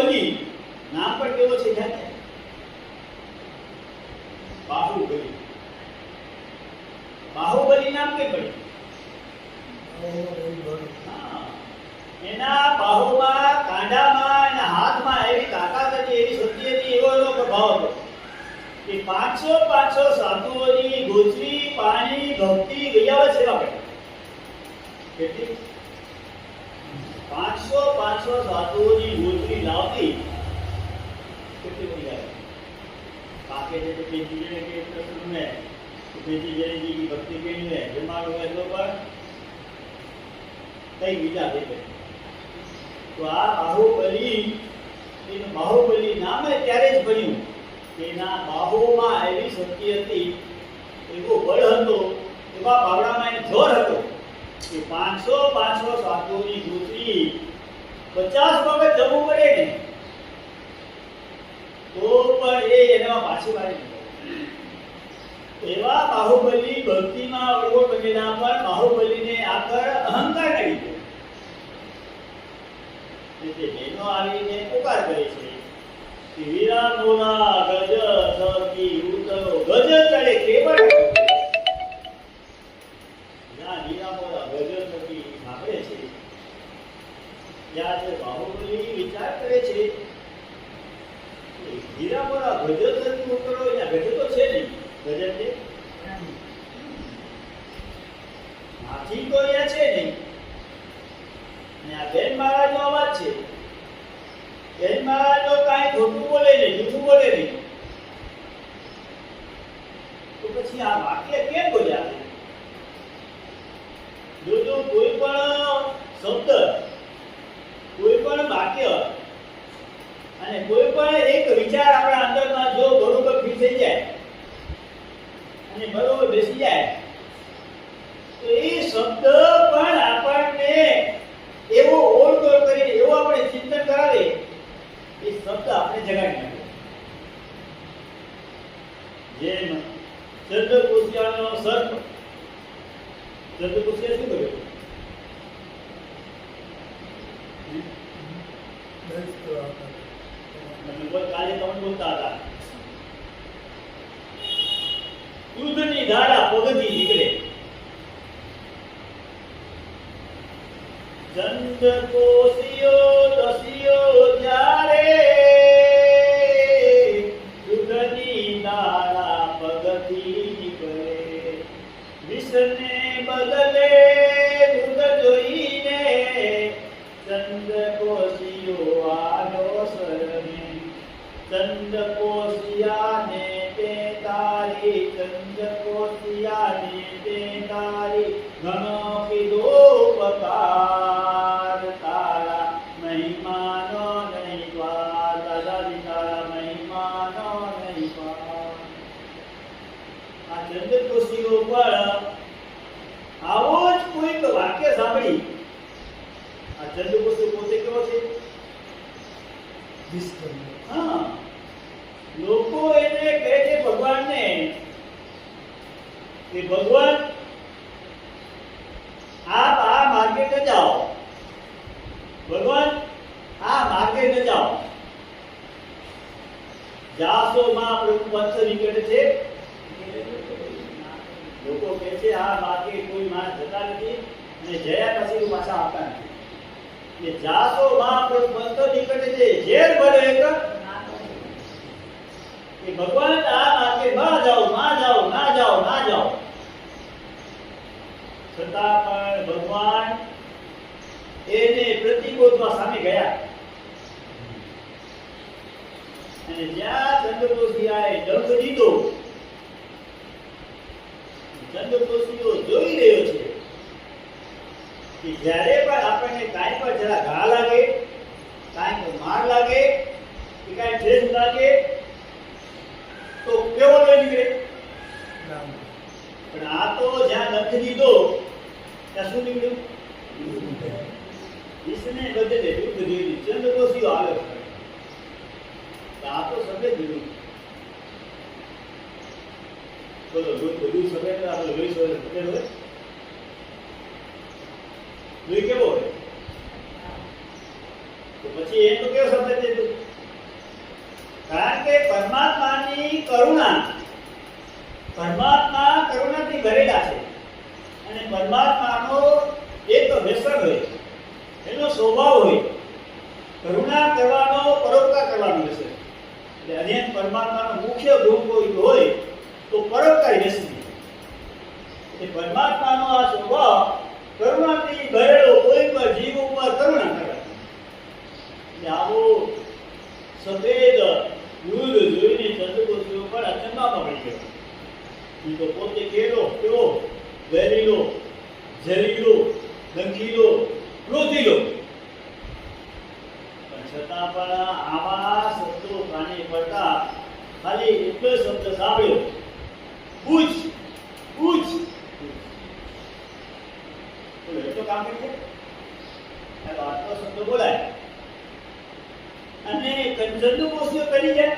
બાહુબલી નામ પણ કેવો છે ખ્યાલ છે? બાહુબલી. બાહુબલી નામ કેમ પડ્યું? એના બાહુમાં, કાંડામાં અને હાથમાં એવી તાકાત હતી, એવી શક્તિ હતી, એવો એનો પ્રભાવ હતો કે 500 સાધુઓની ગોચરી પાણી ભક્તિ ગયાવત સેવા કરી. કેટલી? 500 સાધુઓની ગોચરી લાવતી. કેટલી બધી વાત કાકે જે બેટી જેને કે પ્રશ્ન ને બેટી જેની જી ભક્તિ કેની ને જમાડો એ તો પર કઈ વિચાર દે. તો આ બાહુબલી, એનું બાહુબલી નામે ત્યારે જ બન્યું કે એના બાહુમાં એવી શક્તિ હતી, એવો બળ હતો, એવા બાવડામાં એ જોર હતો કે 500 સાધુઓની ગોચરી 50 વખત જવું પડે ને તો પણ એ એના પાછી વાળી નહીં. એવા બાહુબલી ભક્તિમાં અડગો બનેલા પણ બાહુબલીને આગળ અહંકાર કરી દીધો. એટલે બહેનો આવીને પુકાર કરે છે કે વીરા મોરા ગજ સકી ઉતરો ગજ ચડે કેવળ. જ્યાં વીરા મોરા ગજ સકી સાંભળે છે ત્યાં જે બાહુબલી વિચાર કરે છે હીરા મોરા ગજ સકી ઉતરો, અહીંયા ગજ તો છે નહીં. ગજ એટલે હાથી તો અહીંયા છે નહીં. અને આ બેન મહારાજનો અવાજ છે. બેન મહારાજ તો કાંઈ ખોટું બોલે નહીં, જૂઠું બોલે નહીં. તો પછી આ વાક્ય કેમ બોલ્યા? જો કોઈ પણ શબ્દ, કોઈ પણ વાક્ય અને કોઈ પણ એક વિચાર આપણા અંદરમાં જો બરોબર ફિટ થઈ જાય અને બરોબર બેસી જાય તો એ શબ્દ પણ આપણને એવો ઓળખોળ કરીને એવો આપણે ચિંતન કરાવે, એ શબ્દ આપણે જગાડી નાખે. જેમ ચંદ્રકોશિયાનો સર્પ, ચંદ્રકોશિયા શું કર્યું? કાલે તમે બોલતા હતા ક્રુદ્ધની ધારા પગથી નીકળે. ચંદ્રકોશિયો દસિયો જ્યારે ક્રુદ્ધની ધારા પગથી નીકળે. વિષને બદલે દૂધ જોઈને ચંદ્રકોશિયો આવ્યો શરણે. ચંદ્રકોશિયાને તે તારી, ચંદ્રકોશિયાને તે તારી ઘણો કીધો પકાર. તારા મહિમાનો નહીં પાર, દાદાજી તારા મહિમાનો નહીં પાર. આ ચંદ્રકોશિયો પણ આવો જ કોઈક વાક્ય સાંભળી. આ ચંદ્રકોશિયો પોતે કેવો છે? હા, લોકો એને કહે છે ભગવાનને કે ભગવાન આપ આ માર્ગે ન જાઓ, ભગવાન આ માર્ગે ન જાઓ. જાસો માં પ્રભુ પંથ નીકળે છે. લોકો કહે છે આ માર્ગે કોઈ માણસ જતા નથી અને જયા પછી પાછા આવતા નથી. કે જાસો માં પ્રભુ પંથ નીકળે છે. ઝેર ભરે એક કે ભગવાન આ માર્ગે ના જાઓ, ના જાઓ, ના જાઓ, ના જાઓ. છતાં પણ ભગવાન એને પ્રતિકોધમાં સામે ગયા અને જ્યાં ચંદ્રકોશિયાએ દંડ દીધો, ચંદ્રકોશિયો જોઈ રહ્યો છે કે જ્યારે પણ આપણને કાંઈ પણ જરા ઘા લાગે, કાંઈ માર લાગે કે કાંઈ ઠેસ લાગે તો કેવો લઈ નીકળે? પણ આ તો જ્યાં દંડ દીધો ત્યાં શું નીકળ્યું? વિષને બદલે દૂધ જોઈ. ચંદ્રકોશિયો આવે આ તો સફેદ દીધું. બોલો, બધું સફેદ આપણે લોહી સફેદ હોય? લોહી કેવો હોય? તો પછી એમ તો કેવો સફેદ દીધું? પરમાત્માની કરુણા, પરમાત્મા કરુણાથી ભરેલા છે. અને પરમાત્માનો એક વ્યસન હોય, એનો સ્વભાવ હોય કરુણા કરવાનો, પરોપકાર કરવાનો વ્યસન. એટલે અનેક પરમાત્માનો મુખ્ય ગુણ કોઈ હોય તો પરોપકારી વ્યસન. એટલે પરમાત્માનો આ સ્વભાવ કરુણાથી ભરેલો, કોઈ પણ જીવ ઉપર કરુણા કરે. એટલે આવો સફેદ દૂધ જોઈને ચંદ્રગોસ્વીઓ પણ અચંબામાં પડી ગયો. એ તો પોતે કેવો વેરીલો, ઝેરીલો, નંગીલો, ક્રોધીલો, પણ છતાં પણ આવા શબ્દો કાને પડતા ખાલી એટલો શબ્દ સાંભળ્યો, પૂછ પૂછ. એટલો કામ કરી આટલો શબ્દ બોલાય અને ચંદ્રગોસ્વીઓ કરી જાય.